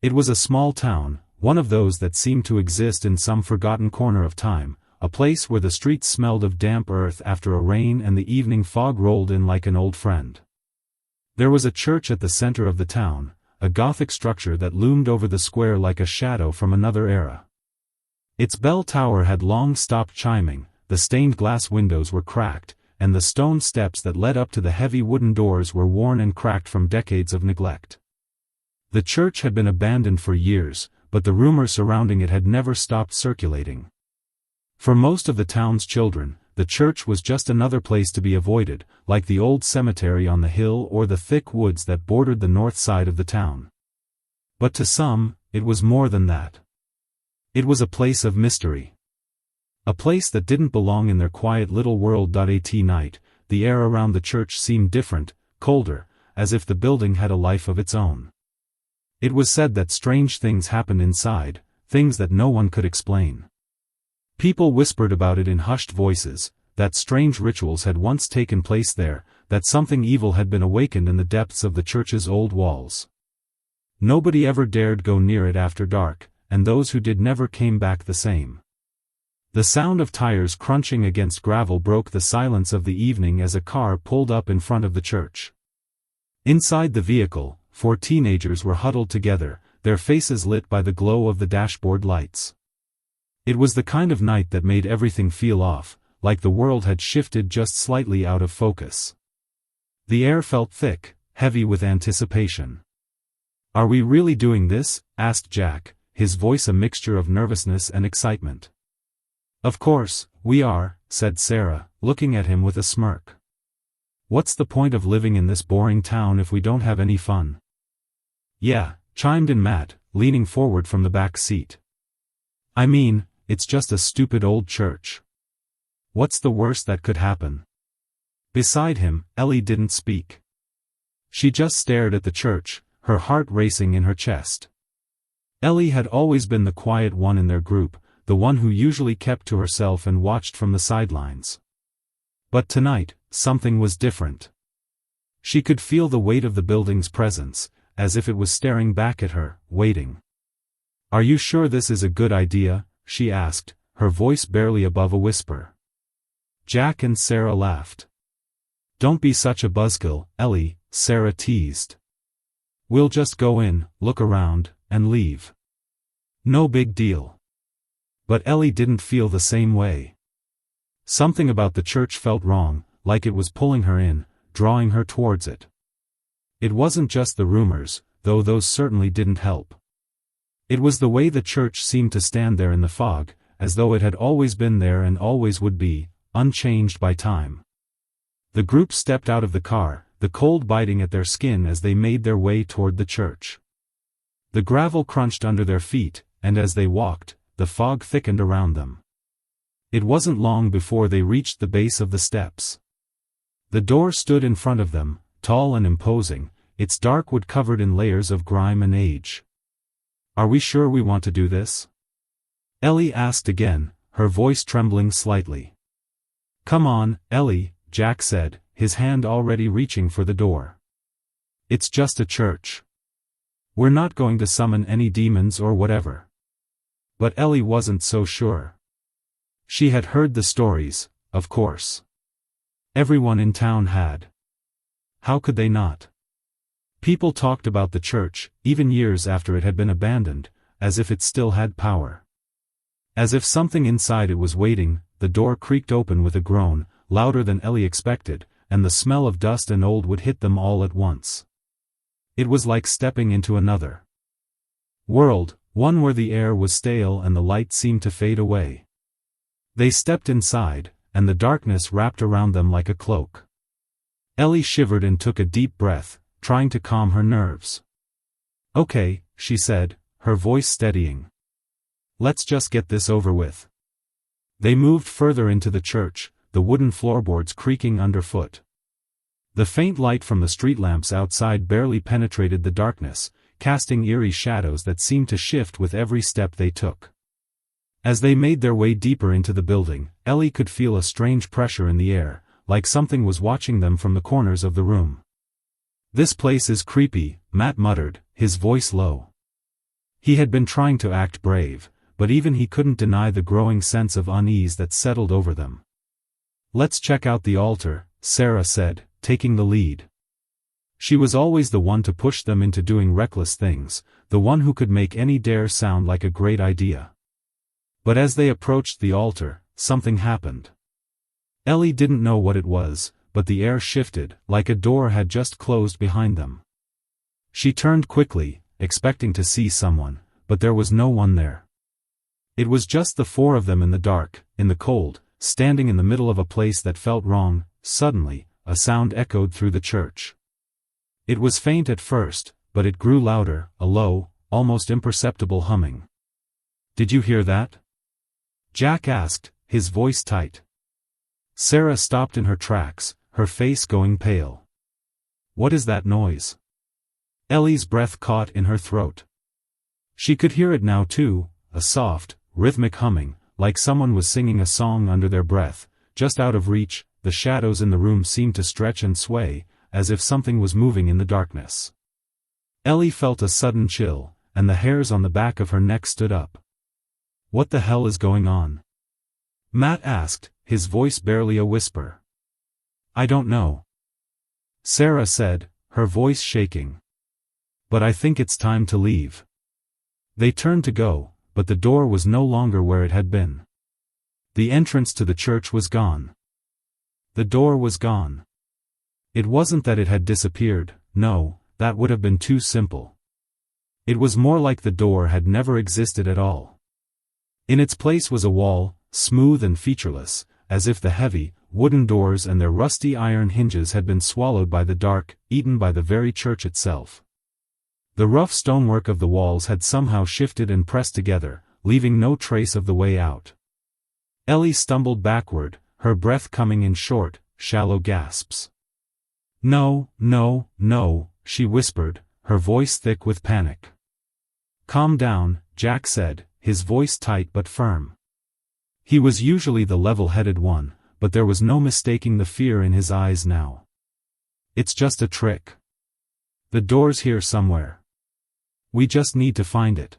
It was a small town, one of those that seemed to exist in some forgotten corner of time, a place where the streets smelled of damp earth after a rain and the evening fog rolled in like an old friend. There was a church at the center of the town, a Gothic structure that loomed over the square like a shadow from another era. Its bell tower had long stopped chiming, the stained glass windows were cracked, and the stone steps that led up to the heavy wooden doors were worn and cracked from decades of neglect. The church had been abandoned for years, but the rumors surrounding it had never stopped circulating. For most of the town's children, the church was just another place to be avoided, like the old cemetery on the hill or the thick woods that bordered the north side of the town. But to some, it was more than that. It was a place of mystery. A place that didn't belong in their quiet little world. At night, the air around the church seemed different, colder, as if the building had a life of its own. It was said that strange things happened inside, things that no one could explain. People whispered about it in hushed voices, that strange rituals had once taken place there, that something evil had been awakened in the depths of the church's old walls. Nobody ever dared go near it after dark, and those who did never came back the same. The sound of tires crunching against gravel broke the silence of the evening as a car pulled up in front of the church. Inside the vehicle, 4 teenagers were huddled together, their faces lit by the glow of the dashboard lights. It was the kind of night that made everything feel off, like the world had shifted just slightly out of focus. The air felt thick, heavy with anticipation. "Are we really doing this?" asked Jack, his voice a mixture of nervousness and excitement. "Of course, we are," said Sarah, looking at him with a smirk. "What's the point of living in this boring town if we don't have any fun?" "Yeah," chimed in Matt, leaning forward from the back seat. "I mean, it's just a stupid old church. What's the worst that could happen?" Beside him, Ellie didn't speak. She just stared at the church, her heart racing in her chest. Ellie had always been the quiet one in their group, the one who usually kept to herself and watched from the sidelines. But tonight, something was different. She could feel the weight of the building's presence, as if it was staring back at her, waiting. "Are you sure this is a good idea?" she asked, her voice barely above a whisper. Jack and Sarah laughed. "Don't be such a buzzkill, Ellie," Sarah teased. "We'll just go in, look around, and leave. No big deal." But Ellie didn't feel the same way. Something about the church felt wrong, like it was pulling her in, drawing her towards it. It wasn't just the rumors, though those certainly didn't help. It was the way the church seemed to stand there in the fog, as though it had always been there and always would be, unchanged by time. The group stepped out of the car, the cold biting at their skin as they made their way toward the church. The gravel crunched under their feet, and as they walked, the fog thickened around them. It wasn't long before they reached the base of the steps. The door stood in front of them, tall and imposing, its dark wood covered in layers of grime and age. "Are we sure we want to do this?" Ellie asked again, her voice trembling slightly. "Come on, Ellie," Jack said, his hand already reaching for the door. "It's just a church. We're not going to summon any demons or whatever." But Ellie wasn't so sure. She had heard the stories, of course. Everyone in town had. How could they not? People talked about the church, even years after it had been abandoned, as if it still had power. As if something inside it was waiting, the door creaked open with a groan, louder than Ellie expected, and the smell of dust and old wood hit them all at once. It was like stepping into another world, one where the air was stale and the light seemed to fade away. They stepped inside, and the darkness wrapped around them like a cloak. Ellie shivered and took a deep breath, trying to calm her nerves. "Okay," she said, her voice steadying. "Let's just get this over with." They moved further into the church, the wooden floorboards creaking underfoot. The faint light from the street lamps outside barely penetrated the darkness, casting eerie shadows that seemed to shift with every step they took. As they made their way deeper into the building, Ellie could feel a strange pressure in the air, like something was watching them from the corners of the room. "This place is creepy," Matt muttered, his voice low. He had been trying to act brave, but even he couldn't deny the growing sense of unease that settled over them. "Let's check out the altar," Sarah said, taking the lead. She was always the one to push them into doing reckless things, the one who could make any dare sound like a great idea. But as they approached the altar, something happened. Ellie didn't know what it was, but the air shifted, like a door had just closed behind them. She turned quickly, expecting to see someone, but there was no one there. It was just the four of them in the dark, in the cold, standing in the middle of a place that felt wrong. Suddenly, a sound echoed through the church. It was faint at first, but it grew louder, a low, almost imperceptible humming. "Did you hear that?" Jack asked, his voice tight. Sarah stopped in her tracks, her face going pale. "What is that noise?" Ellie's breath caught in her throat. She could hear it now too, a soft, rhythmic humming, like someone was singing a song under their breath. Just out of reach, the shadows in the room seemed to stretch and sway, as if something was moving in the darkness. Ellie felt a sudden chill, and the hairs on the back of her neck stood up. "What the hell is going on?" Matt asked, his voice barely a whisper. "I don't know," Sarah said, her voice shaking. "But I think it's time to leave." They turned to go, but the door was no longer where it had been. The entrance to the church was gone. The door was gone. It wasn't that it had disappeared, no, that would have been too simple. It was more like the door had never existed at all. In its place was a wall, smooth and featureless, as if the heavy, wooden doors and their rusty iron hinges had been swallowed by the dark, eaten by the very church itself. The rough stonework of the walls had somehow shifted and pressed together, leaving no trace of the way out. Ellie stumbled backward, her breath coming in short, shallow gasps. "No, no, no," she whispered, her voice thick with panic. "Calm down," Jack said, his voice tight but firm. He was usually the level-headed one, but there was no mistaking the fear in his eyes now. "It's just a trick. The door's here somewhere. We just need to find it."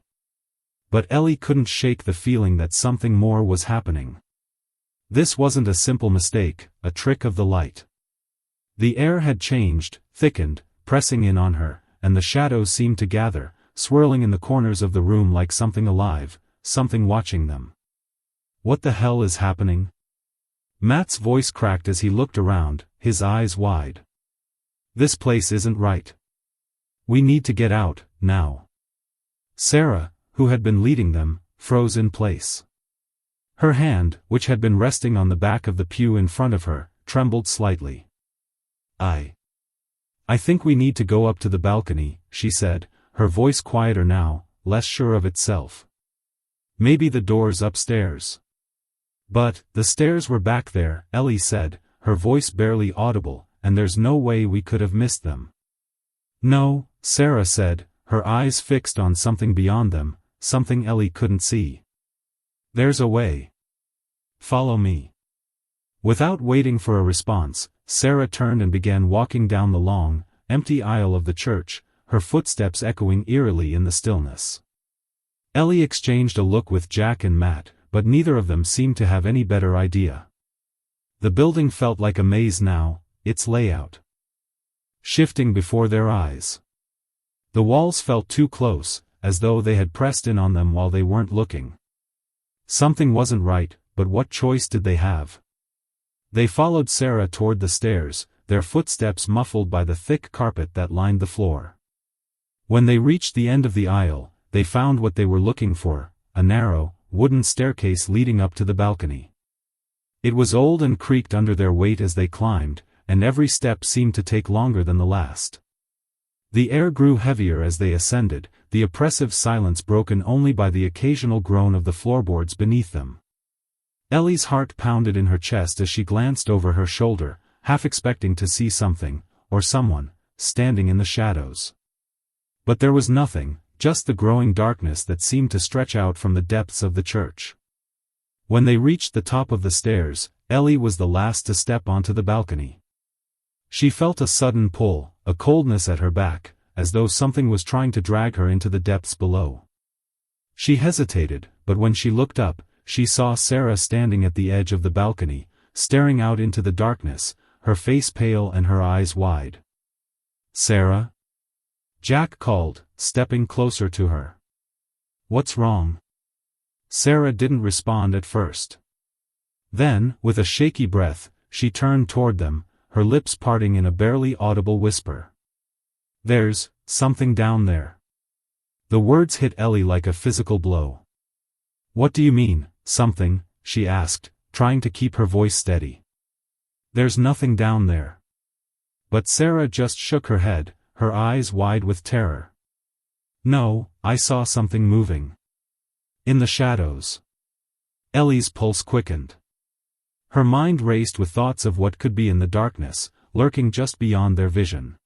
But Ellie couldn't shake the feeling that something more was happening. This wasn't a simple mistake, a trick of the light. The air had changed, thickened, pressing in on her, and the shadows seemed to gather, swirling in the corners of the room like something alive, something watching them. "What the hell is happening?" Matt's voice cracked as he looked around, his eyes wide. "This place isn't right. We need to get out, now." Sarah, who had been leading them, froze in place. Her hand, which had been resting on the back of the pew in front of her, trembled slightly. I think we need to go up to the balcony," she said, her voice quieter now, less sure of itself. "Maybe the door's upstairs." "But, the stairs were back there," Ellie said, her voice barely audible, "and there's no way we could have missed them." "No," Sarah said, her eyes fixed on something beyond them, something Ellie couldn't see. "There's a way. Follow me." Without waiting for a response, Sarah turned and began walking down the long, empty aisle of the church, her footsteps echoing eerily in the stillness. Ellie exchanged a look with Jack and Matt, but neither of them seemed to have any better idea. The building felt like a maze now, its layout shifting before their eyes. The walls felt too close, as though they had pressed in on them while they weren't looking. Something wasn't right, but what choice did they have? They followed Sarah toward the stairs, their footsteps muffled by the thick carpet that lined the floor. When they reached the end of the aisle, they found what they were looking for, a narrow, wooden staircase leading up to the balcony. It was old and creaked under their weight as they climbed, and every step seemed to take longer than the last. The air grew heavier as they ascended, the oppressive silence broken only by the occasional groan of the floorboards beneath them. Ellie's heart pounded in her chest as she glanced over her shoulder, half expecting to see something, or someone, standing in the shadows. But there was nothing, just the growing darkness that seemed to stretch out from the depths of the church. When they reached the top of the stairs, Ellie was the last to step onto the balcony. She felt a sudden pull, a coldness at her back, as though something was trying to drag her into the depths below. She hesitated, but when she looked up, she saw Sarah standing at the edge of the balcony, staring out into the darkness, her face pale and her eyes wide. "Sarah?" Jack called, stepping closer to her. "What's wrong?" Sarah didn't respond at first. Then, with a shaky breath, she turned toward them, her lips parting in a barely audible whisper. "There's something down there." The words hit Ellie like a physical blow. "What do you mean, something?" she asked, trying to keep her voice steady. "There's nothing down there." But Sarah just shook her head, her eyes wide with terror. "No, I saw something moving. In the shadows." Ellie's pulse quickened. Her mind raced with thoughts of what could be in the darkness, lurking just beyond their vision.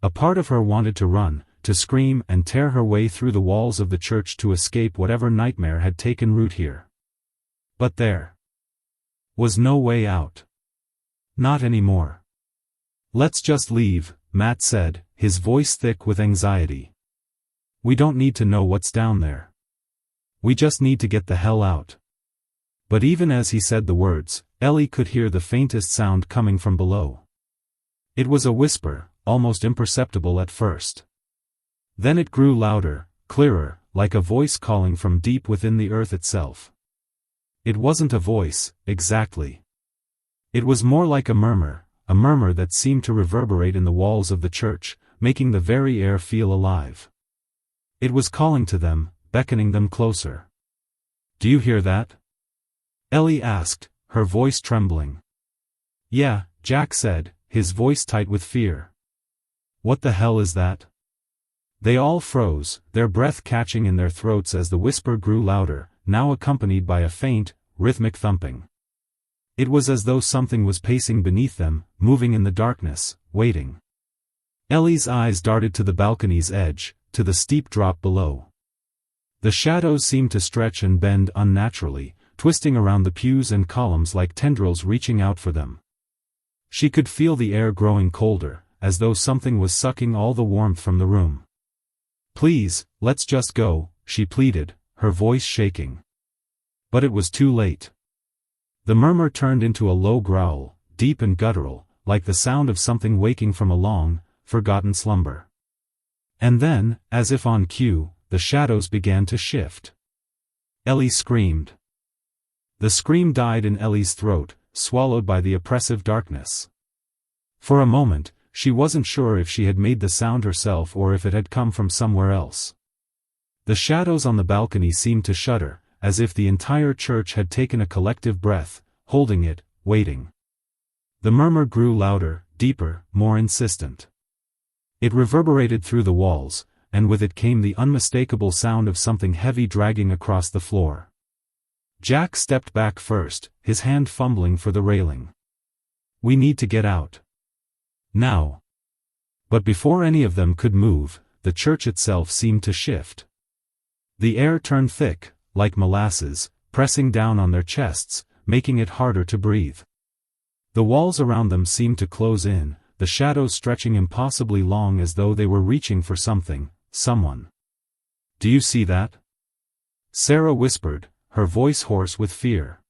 A part of her wanted to run, to scream and tear her way through the walls of the church to escape whatever nightmare had taken root here. But there was no way out. Not anymore. "Let's just leave," Matt said, his voice thick with anxiety. "We don't need to know what's down there. We just need to get the hell out." But even as he said the words, Ellie could hear the faintest sound coming from below. It was a whisper, almost imperceptible at first. Then it grew louder, clearer, like a voice calling from deep within the earth itself. It wasn't a voice, exactly. It was more like a murmur that seemed to reverberate in the walls of the church, making the very air feel alive. It was calling to them, beckoning them closer. "Do you hear that?" Ellie asked, her voice trembling. "Yeah," Jack said, his voice tight with fear. "What the hell is that?" They all froze, their breath catching in their throats as the whisper grew louder, now accompanied by a faint, rhythmic thumping. It was as though something was pacing beneath them, moving in the darkness, waiting. Ellie's eyes darted to the balcony's edge, to the steep drop below. The shadows seemed to stretch and bend unnaturally, twisting around the pews and columns like tendrils reaching out for them. She could feel the air growing colder, as though something was sucking all the warmth from the room. "Please, let's just go," she pleaded, her voice shaking. But it was too late. The murmur turned into a low growl, deep and guttural, like the sound of something waking from a long, forgotten slumber. And then, as if on cue, the shadows began to shift. Ellie screamed. The scream died in Ellie's throat, swallowed by the oppressive darkness. For a moment, she wasn't sure if she had made the sound herself or if it had come from somewhere else. The shadows on the balcony seemed to shudder, as if the entire church had taken a collective breath, holding it, waiting. The murmur grew louder, deeper, more insistent. It reverberated through the walls, and with it came the unmistakable sound of something heavy dragging across the floor. Jack stepped back first, his hand fumbling for the railing. "We need to get out. Now." But before any of them could move, the church itself seemed to shift. The air turned thick, like molasses, pressing down on their chests, making it harder to breathe. The walls around them seemed to close in, the shadows stretching impossibly long as though they were reaching for something, someone. "Do you see that?" Sarah whispered, her voice hoarse with fear.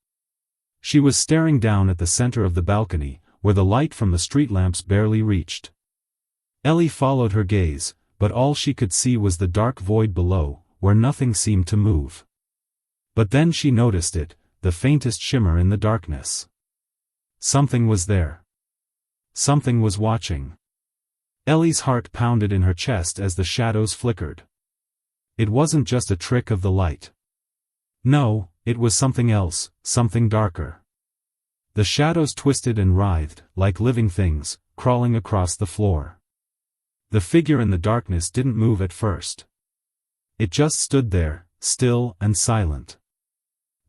She was staring down at the center of the balcony, where the light from the street lamps barely reached. Ellie followed her gaze, but all she could see was the dark void below, where nothing seemed to move. But then she noticed it, the faintest shimmer in the darkness. Something was there. Something was watching. Ellie's heart pounded in her chest as the shadows flickered. It wasn't just a trick of the light. No, it was something else, something darker. The shadows twisted and writhed, like living things, crawling across the floor. The figure in the darkness didn't move at first. It just stood there, still and silent.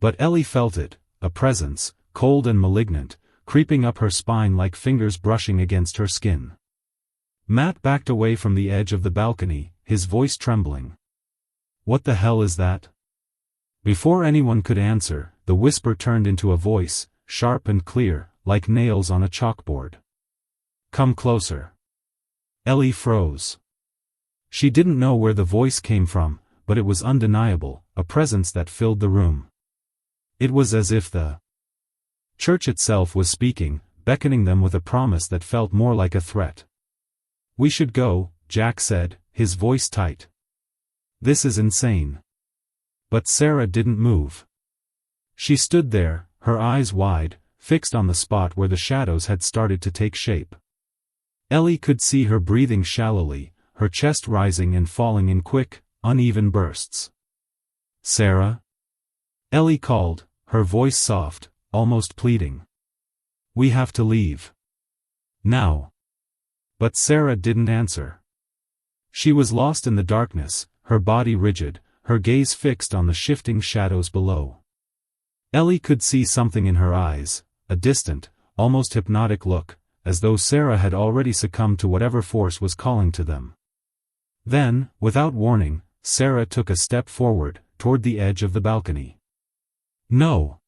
But Ellie felt it, a presence, cold and malignant, creeping up her spine like fingers brushing against her skin. Matt backed away from the edge of the balcony, his voice trembling. "What the hell is that?" Before anyone could answer, the whisper turned into a voice, sharp and clear, like nails on a chalkboard. "Come closer." Ellie froze. She didn't know where the voice came from, but it was undeniable, a presence that filled the room. It was as if the church itself was speaking, beckoning them with a promise that felt more like a threat. "We should go," Jack said, his voice tight. "This is insane." But Sarah didn't move. She stood there, her eyes wide, fixed on the spot where the shadows had started to take shape. Ellie could see her breathing shallowly, her chest rising and falling in quick, uneven bursts. "Sarah?" Ellie called, her voice soft, almost pleading. "We have to leave. Now." But Sarah didn't answer. She was lost in the darkness, her body rigid, her gaze fixed on the shifting shadows below. Ellie could see something in her eyes, a distant, almost hypnotic look, as though Sarah had already succumbed to whatever force was calling to them. Then, without warning, Sarah took a step forward, toward the edge of the balcony. "No!"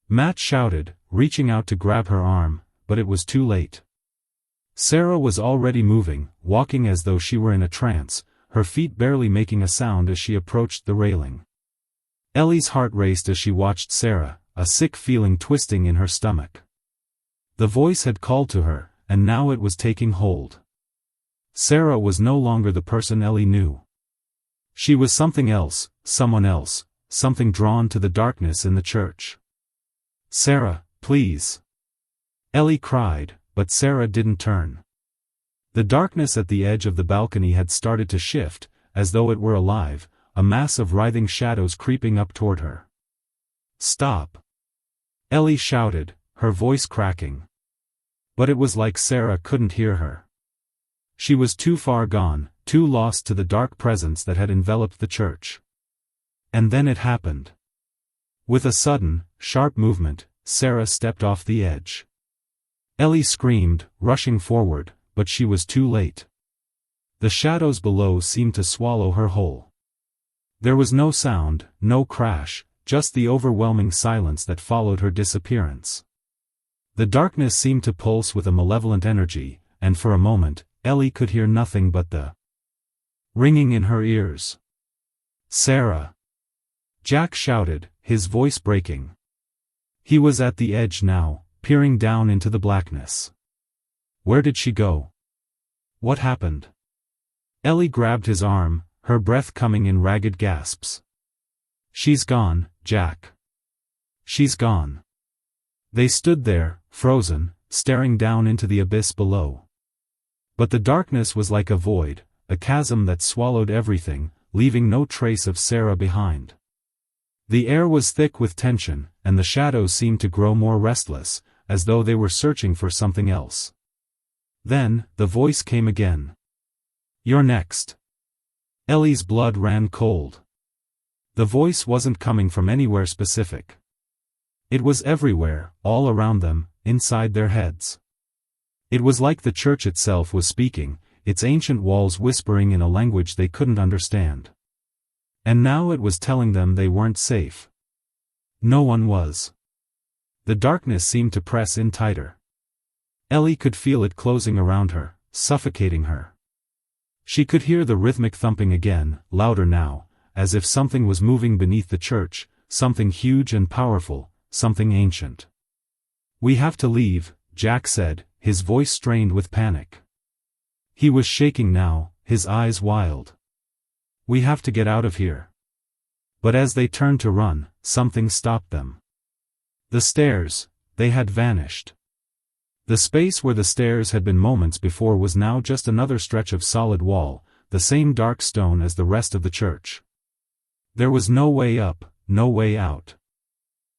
Matt shouted, reaching out to grab her arm, but it was too late. Sarah was already moving, walking as though she were in a trance, her feet barely making a sound as she approached the railing. Ellie's heart raced as she watched Sarah, a sick feeling twisting in her stomach. The voice had called to her, and now it was taking hold. Sarah was no longer the person Ellie knew. She was something else, someone else, something drawn to the darkness in the church. "Sarah, please!" Ellie cried, but Sarah didn't turn. The darkness at the edge of the balcony had started to shift, as though it were alive, a mass of writhing shadows creeping up toward her. "Stop!" Ellie shouted, her voice cracking. But it was like Sarah couldn't hear her. She was too far gone, too lost to the dark presence that had enveloped the church. And then it happened. With a sudden, sharp movement, Sarah stepped off the edge. Ellie screamed, rushing forward, but she was too late. The shadows below seemed to swallow her whole. There was no sound, no crash, just the overwhelming silence that followed her disappearance. The darkness seemed to pulse with a malevolent energy, and for a moment, Ellie could hear nothing but the ringing in her ears. "Sarah!" Jack shouted, his voice breaking. He was at the edge now, peering down into the blackness. Where did she go? What happened? Ellie grabbed his arm, her breath coming in ragged gasps. "She's gone, Jack. She's gone." They stood there, frozen, staring down into the abyss below. But the darkness was like a void, a chasm that swallowed everything, leaving no trace of Sarah behind. The air was thick with tension, and the shadows seemed to grow more restless, as though they were searching for something else. Then, the voice came again. "You're next." Ellie's blood ran cold. The voice wasn't coming from anywhere specific. It was everywhere, all around them, inside their heads. It was like the church itself was speaking, its ancient walls whispering in a language they couldn't understand. And now it was telling them they weren't safe. No one was. The darkness seemed to press in tighter. Ellie could feel it closing around her, suffocating her. She could hear the rhythmic thumping again, louder now, as if something was moving beneath the church, something huge and powerful, something ancient. "We have to leave," Jack said, his voice strained with panic. He was shaking now, his eyes wild. "We have to get out of here." But as they turned to run, something stopped them. The stairs, they had vanished. The space where the stairs had been moments before was now just another stretch of solid wall, the same dark stone as the rest of the church. There was no way up, no way out.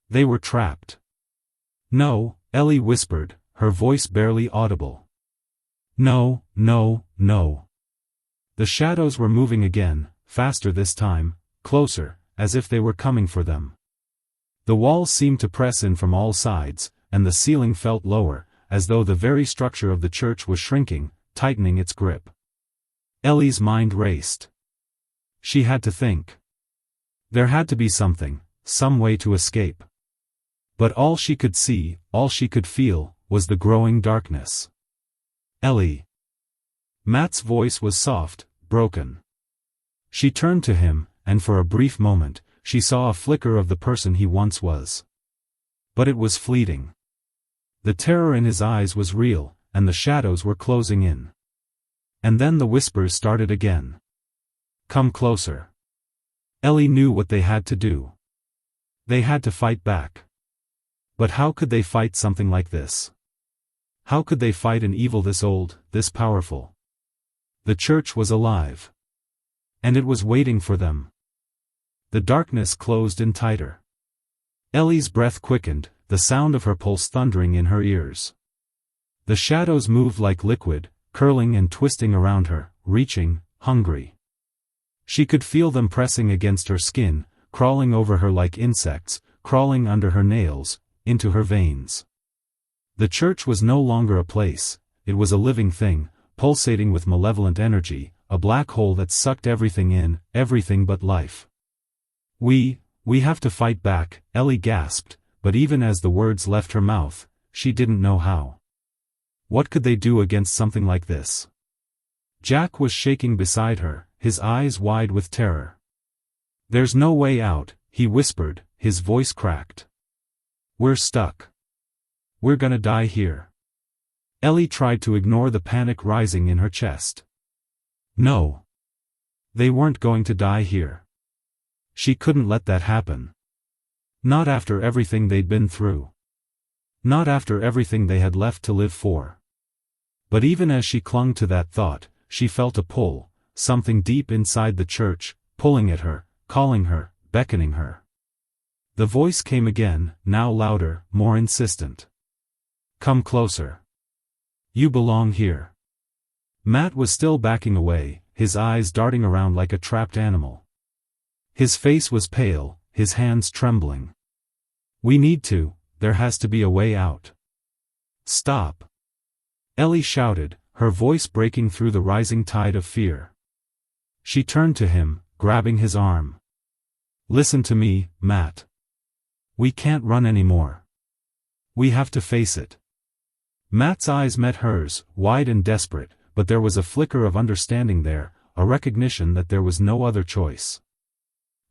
They were trapped. "No," Ellie whispered, her voice barely audible. "No, no, no." The shadows were moving again, faster this time, closer, as if they were coming for them. The walls seemed to press in from all sides, and the ceiling felt lower, as though the very structure of the church was shrinking, tightening its grip. Ellie's mind raced. She had to think. There had to be something, some way to escape. But all she could see, all she could feel, was the growing darkness. "Ellie." Matt's voice was soft, broken. She turned to him, and for a brief moment, she saw a flicker of the person he once was. But it was fleeting. The terror in his eyes was real, and the shadows were closing in. And then the whispers started again. Come closer. Ellie knew what they had to do. They had to fight back. But how could they fight something like this? How could they fight an evil this old, this powerful? The church was alive. And it was waiting for them. The darkness closed in tighter. Ellie's breath quickened, the sound of her pulse thundering in her ears. The shadows moved like liquid, curling and twisting around her, reaching, hungry. She could feel them pressing against her skin, crawling over her like insects, crawling under her nails, into her veins. The church was no longer a place, it was a living thing, pulsating with malevolent energy, a black hole that sucked everything in, everything but life. We have to fight back, Ellie gasped, but even as the words left her mouth, she didn't know how. What could they do against something like this? Jack was shaking beside her, his eyes wide with terror. There's no way out, he whispered, his voice cracked. We're stuck. We're gonna die here. Ellie tried to ignore the panic rising in her chest. No. They weren't going to die here. She couldn't let that happen. Not after everything they'd been through. Not after everything they had left to live for. But even as she clung to that thought, she felt a pull, something deep inside the church, pulling at her, calling her, beckoning her. The voice came again, now louder, more insistent. Come closer. You belong here. Matt was still backing away, his eyes darting around like a trapped animal. His face was pale, his hands trembling. We need to, there has to be a way out. Stop. Ellie shouted, her voice breaking through the rising tide of fear. She turned to him, grabbing his arm. Listen to me, Matt. We can't run anymore. We have to face it. Matt's eyes met hers, wide and desperate, but there was a flicker of understanding there, a recognition that there was no other choice.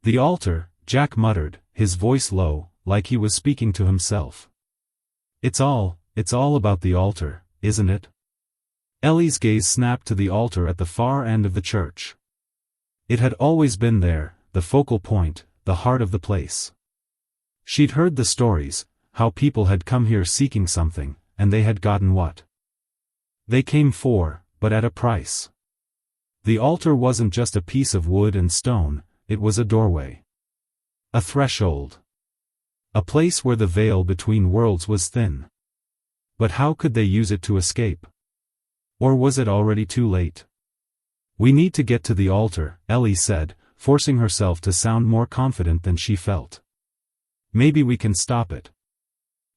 The altar, Jack muttered, his voice low, like he was speaking to himself. It's all about the altar, isn't it? Ellie's gaze snapped to the altar at the far end of the church. It had always been there, the focal point, the heart of the place. She'd heard the stories, how people had come here seeking something, and they had gotten what they came for, but at a price. The altar wasn't just a piece of wood and stone, it was a doorway. A threshold. A place where the veil between worlds was thin. But how could they use it to escape? Or was it already too late? We need to get to the altar, Ellie said, forcing herself to sound more confident than she felt. Maybe we can stop it.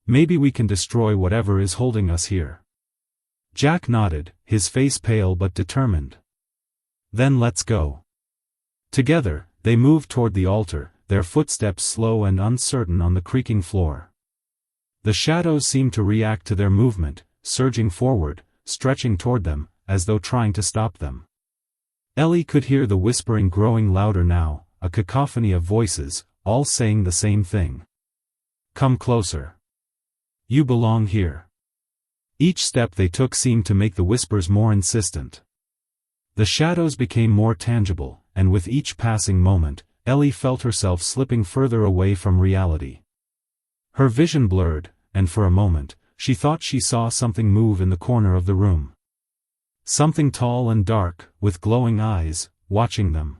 Maybe we can destroy whatever is holding us here. Jack nodded, his face pale but determined. Then let's go. Together, they moved toward the altar, their footsteps slow and uncertain on the creaking floor. The shadows seemed to react to their movement, surging forward, stretching toward them, as though trying to stop them. Ellie could hear the whispering growing louder now, a cacophony of voices, all saying the same thing. Come closer. You belong here. Each step they took seemed to make the whispers more insistent. The shadows became more tangible, and with each passing moment, Ellie felt herself slipping further away from reality. Her vision blurred, and for a moment, she thought she saw something move in the corner of the room. Something tall and dark, with glowing eyes, watching them.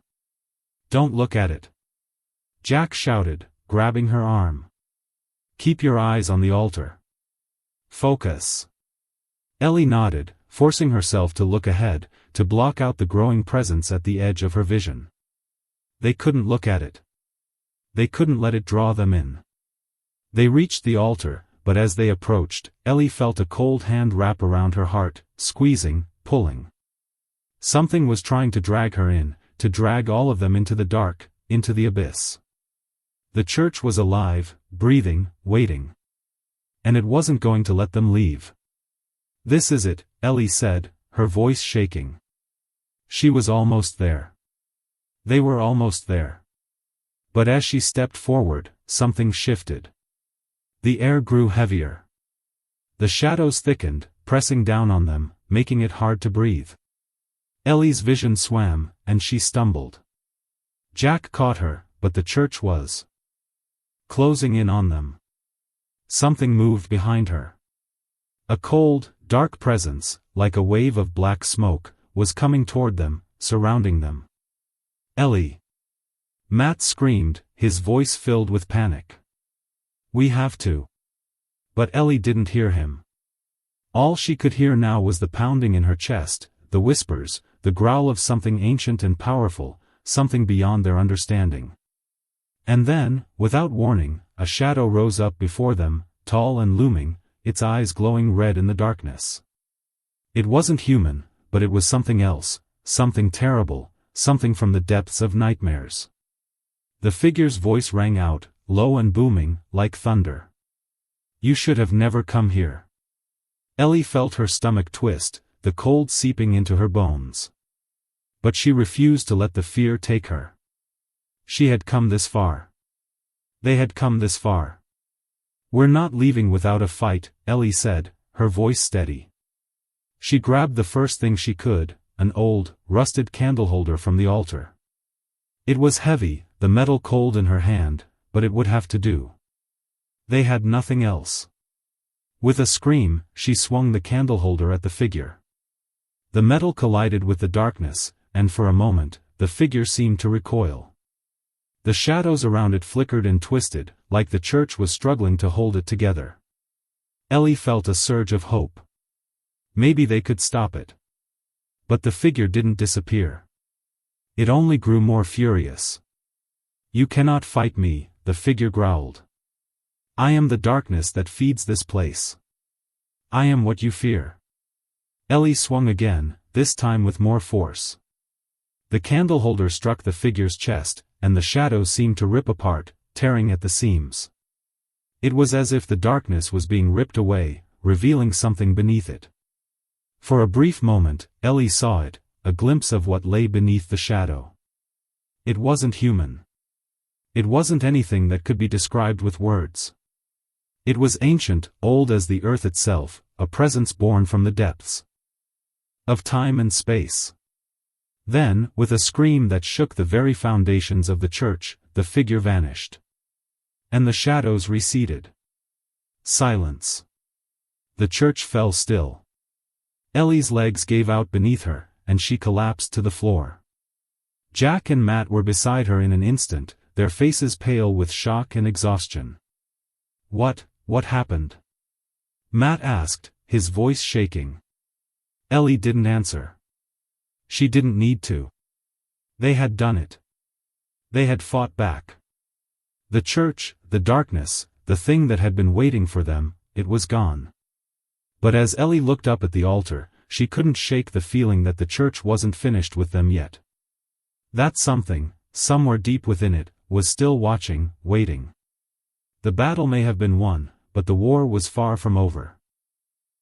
Don't look at it. Jack shouted, grabbing her arm. Keep your eyes on the altar. Focus. Ellie nodded, forcing herself to look ahead, to block out the growing presence at the edge of her vision. They couldn't look at it. They couldn't let it draw them in. They reached the altar, but as they approached, Ellie felt a cold hand wrap around her heart, squeezing, pulling. Something was trying to drag her in, to drag all of them into the dark, into the abyss. The church was alive, breathing, waiting. And it wasn't going to let them leave. This is it, Ellie said, her voice shaking. She was almost there. They were almost there. But as she stepped forward, something shifted. The air grew heavier. The shadows thickened, pressing down on them, making it hard to breathe. Ellie's vision swam, and she stumbled. Jack caught her, but the church was closing in on them. Something moved behind her. A cold, dark presence, like a wave of black smoke, was coming toward them, surrounding them. Ellie! Matt screamed, his voice filled with panic. We have to. But Ellie didn't hear him. All she could hear now was the pounding in her chest, the whispers, the growl of something ancient and powerful, something beyond their understanding. And then, without warning, a shadow rose up before them, tall and looming, its eyes glowing red in the darkness. It wasn't human, but it was something else, something terrible, something from the depths of nightmares. The figure's voice rang out, low and booming, like thunder. You should have never come here. Ellie felt her stomach twist, the cold seeping into her bones. But she refused to let the fear take her. She had come this far. They had come this far. We're not leaving without a fight, Ellie said, her voice steady. She grabbed the first thing she could, an old, rusted candleholder from the altar. It was heavy, the metal cold in her hand, but it would have to do. They had nothing else. With a scream, she swung the candleholder at the figure. The metal collided with the darkness, and for a moment, the figure seemed to recoil. The shadows around it flickered and twisted, like the church was struggling to hold it together. Ellie felt a surge of hope. Maybe they could stop it. But the figure didn't disappear. It only grew more furious. You cannot fight me, the figure growled. I am the darkness that feeds this place. I am what you fear. Ellie swung again, this time with more force. The candleholder struck the figure's chest, and the shadows seemed to rip apart, tearing at the seams. It was as if the darkness was being ripped away, revealing something beneath it. For a brief moment, Ellie saw it, a glimpse of what lay beneath the shadow. It wasn't human. It wasn't anything that could be described with words. It was ancient, old as the earth itself, a presence born from the depths of time and space. Then, with a scream that shook the very foundations of the church, the figure vanished. And the shadows receded. Silence. The church fell still. Ellie's legs gave out beneath her, and she collapsed to the floor. Jack and Matt were beside her in an instant, their faces pale with shock and exhaustion. What happened? Matt asked, his voice shaking. Ellie didn't answer. She didn't need to. They had done it. They had fought back. The church, the darkness, the thing that had been waiting for them, it was gone. But as Ellie looked up at the altar, she couldn't shake the feeling that the church wasn't finished with them yet. That something, somewhere deep within it, was still watching, waiting. The battle may have been won, but the war was far from over.